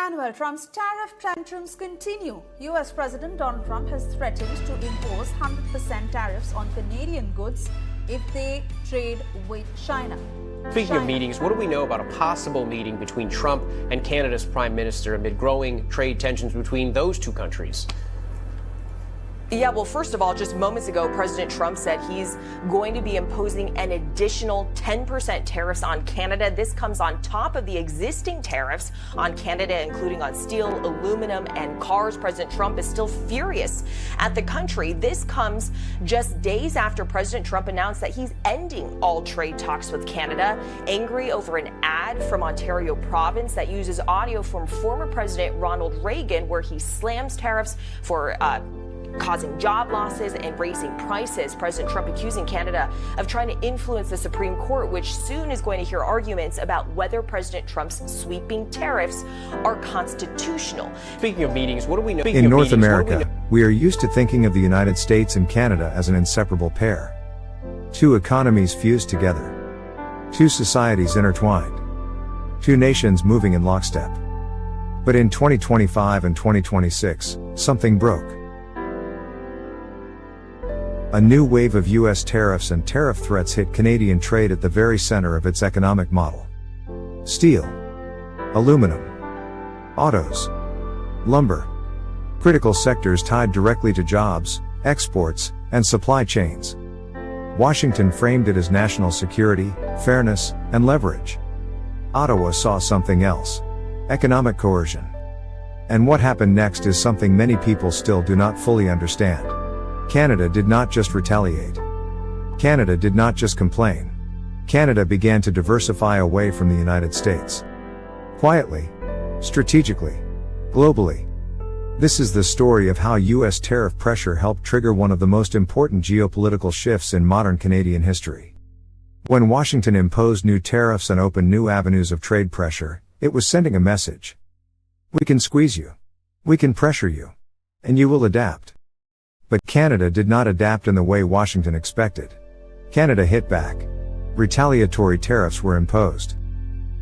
Emmanuel, Trump's tariff tantrums continue. US President Donald Trump has threatened to impose 100% tariffs on Canadian goods if they trade with China. Speaking of meetings, what do we know about a possible meeting between Trump and Canada's Prime Minister amid growing trade tensions between those two countries? Yeah, well, first of all, just moments ago, President Trump said he's going to be imposing an additional 10% tariffs on Canada. This comes on top of the existing tariffs on Canada, including on steel, aluminum, and cars. President Trump is still furious at the country. This comes just days after President Trump announced that he's ending all trade talks with Canada, angry over an ad from Ontario province that uses audio from former President Ronald Reagan, where he slams tariffs for causing job losses and raising prices. President Trump accusing Canada of trying to influence the Supreme Court, which soon is going to hear arguments about whether President Trump's sweeping tariffs are constitutional. Speaking of meetings, what do we know? In North America, we are used to thinking of the United States and Canada as an inseparable pair. Two economies fused together. Two societies intertwined. Two nations moving in lockstep. But in 2025 and 2026, something broke. A new wave of US tariffs and tariff threats hit Canadian trade at the very center of its economic model. Steel, aluminum, autos, lumber, critical sectors tied directly to jobs, exports, and supply chains. Washington framed it as national security, fairness, and leverage. Ottawa saw something else: economic coercion. And what happened next is something many people still do not fully understand. Canada did not just retaliate. Canada did not just complain. Canada began to diversify away from the United States. Quietly, strategically, globally. This is the story of how US tariff pressure helped trigger one of the most important geopolitical shifts in modern Canadian history. When Washington imposed new tariffs and opened new avenues of trade pressure, it was sending a message. We can squeeze you. We can pressure you. And you will adapt. But Canada did not adapt in the way Washington expected. Canada hit back. Retaliatory tariffs were imposed.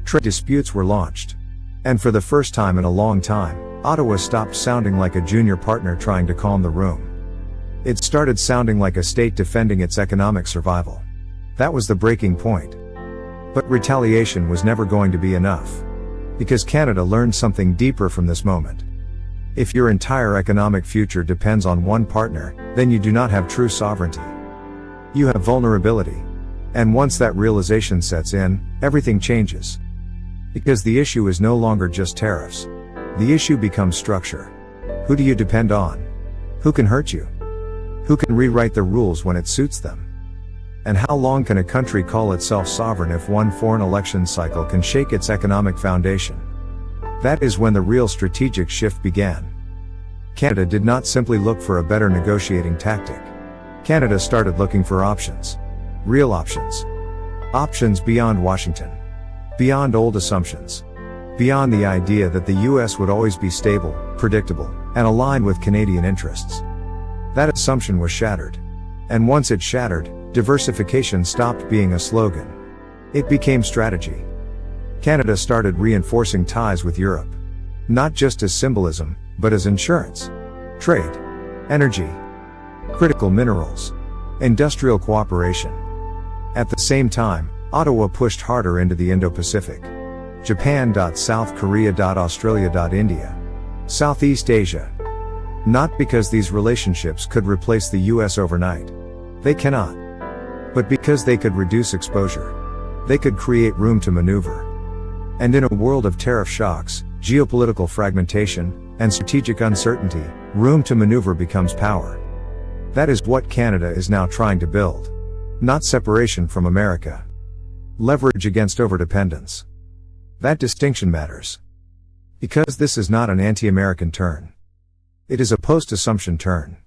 Trade disputes were launched. And for the first time in a long time, Ottawa stopped sounding like a junior partner trying to calm the room. It started sounding like a state defending its economic survival. That was the breaking point. But retaliation was never going to be enough. Because Canada learned something deeper from this moment. If your entire economic future depends on one partner, then you do not have true sovereignty. You have vulnerability. And once that realization sets in, everything changes. Because the issue is no longer just tariffs. The issue becomes structure. Who do you depend on? Who can hurt you? Who can rewrite the rules when it suits them? And how long can a country call itself sovereign if one foreign election cycle can shake its economic foundation? That is when the real strategic shift began. Canada did not simply look for a better negotiating tactic. Canada started looking for options. Real options. Options beyond Washington. Beyond old assumptions. Beyond the idea that the US would always be stable, predictable, and aligned with Canadian interests. That assumption was shattered. And once it shattered, diversification stopped being a slogan. It became strategy. Canada started reinforcing ties with Europe. Not just as symbolism, but as insurance. Trade. Energy. Critical minerals. Industrial cooperation. At the same time, Ottawa pushed harder into the Indo-Pacific. Japan. South Korea. Australia. India. Southeast Asia. Not because these relationships could replace the US overnight. They cannot. But because they could reduce exposure. They could create room to maneuver. And in a world of tariff shocks, geopolitical fragmentation, and strategic uncertainty, room to maneuver becomes power. That is what Canada is now trying to build. Not separation from America. Leverage against overdependence. That distinction matters. Because this is not an anti-American turn. It is a post-assumption turn.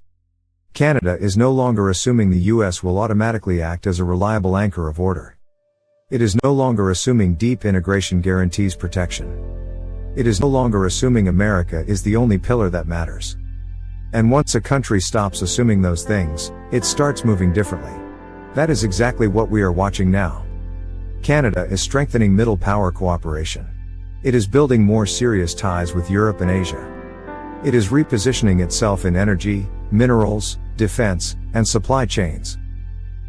Canada is no longer assuming the US will automatically act as a reliable anchor of order. It is no longer assuming deep integration guarantees protection. It is no longer assuming America is the only pillar that matters. And once a country stops assuming those things, it starts moving differently. That is exactly what we are watching now. Canada is strengthening middle power cooperation. It is building more serious ties with Europe and Asia. It is repositioning itself in energy, minerals, defense, and supply chains.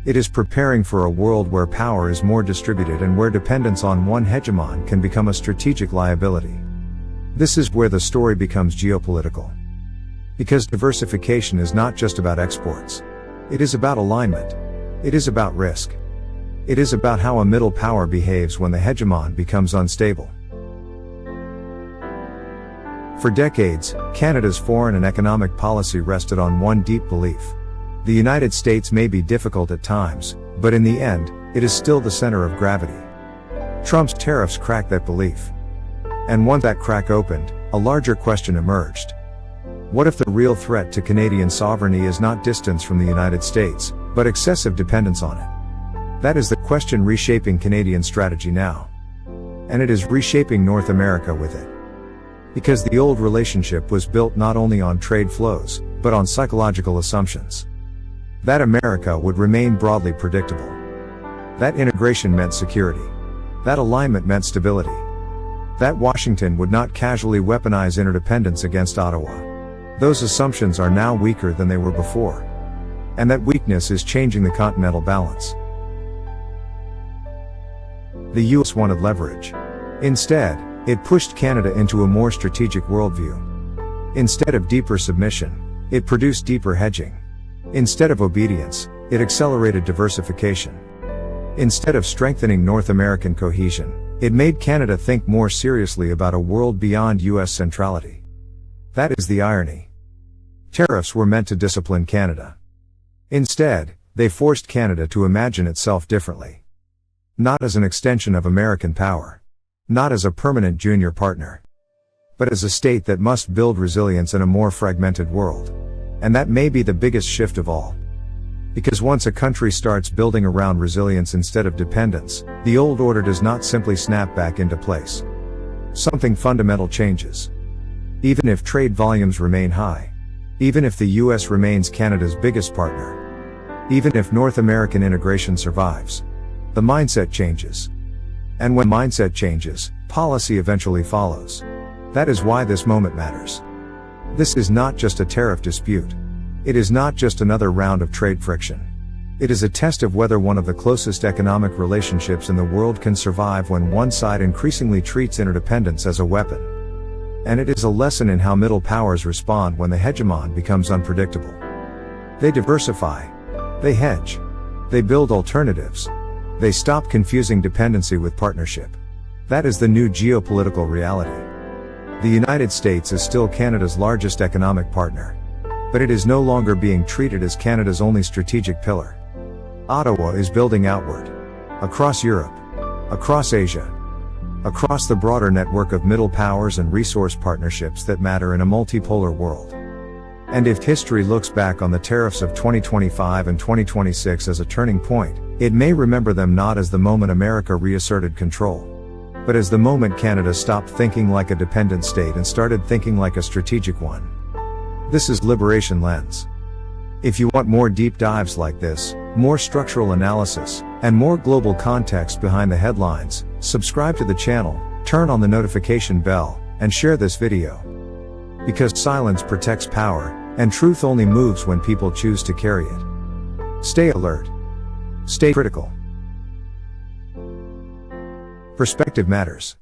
It is preparing for a world where power is more distributed and where dependence on one hegemon can become a strategic liability. This is where the story becomes geopolitical. Because diversification is not just about exports. It is about alignment. It is about risk. It is about how a middle power behaves when the hegemon becomes unstable. For decades, Canada's foreign and economic policy rested on one deep belief. The United States may be difficult at times, but in the end, it is still the center of gravity. Trump's tariffs cracked that belief. And once that crack opened, a larger question emerged. What if the real threat to Canadian sovereignty is not distance from the United States, but excessive dependence on it? That is the question reshaping Canadian strategy now. And it is reshaping North America with it. Because the old relationship was built not only on trade flows, but on psychological assumptions. That America would remain broadly predictable. That integration meant security. That alignment meant stability. That Washington would not casually weaponize interdependence against Ottawa. Those assumptions are now weaker than they were before. And that weakness is changing the continental balance. The US wanted leverage. Instead, it pushed Canada into a more strategic worldview. Instead of deeper submission, it produced deeper hedging. Instead of obedience, it accelerated diversification. Instead of strengthening North American cohesion, it made Canada think more seriously about a world beyond US centrality. That is the irony. Tariffs were meant to discipline Canada. Instead, they forced Canada to imagine itself differently. Not as an extension of American power. Not as a permanent junior partner. But as a state that must build resilience in a more fragmented world. And that may be the biggest shift of all. Because once a country starts building around resilience instead of dependence, the old order does not simply snap back into place. Something fundamental changes. Even if trade volumes remain high. Even if the US remains Canada's biggest partner. Even if North American integration survives. The mindset changes. And when mindset changes, policy eventually follows. That is why this moment matters. This is not just a tariff dispute. It is not just another round of trade friction. It is a test of whether one of the closest economic relationships in the world can survive when one side increasingly treats interdependence as a weapon. And it is a lesson in how middle powers respond when the hegemon becomes unpredictable. They diversify. They hedge. They build alternatives. They stop confusing dependency with partnership. That is the new geopolitical reality. The United States is still Canada's largest economic partner. But it is no longer being treated as Canada's only strategic pillar. Ottawa is building outward. Across Europe. Across Asia. Across the broader network of middle powers and resource partnerships that matter in a multipolar world. And if history looks back on the tariffs of 2025 and 2026 as a turning point, it may remember them not as the moment America reasserted control, but as the moment Canada stopped thinking like a dependent state and started thinking like a strategic one. This is Liberation Lens. If you want more deep dives like this, more structural analysis, and more global context behind the headlines, subscribe to the channel, turn on the notification bell, and share this video. Because silence protects power, and truth only moves when people choose to carry it. Stay alert. Stay critical. Perspective matters.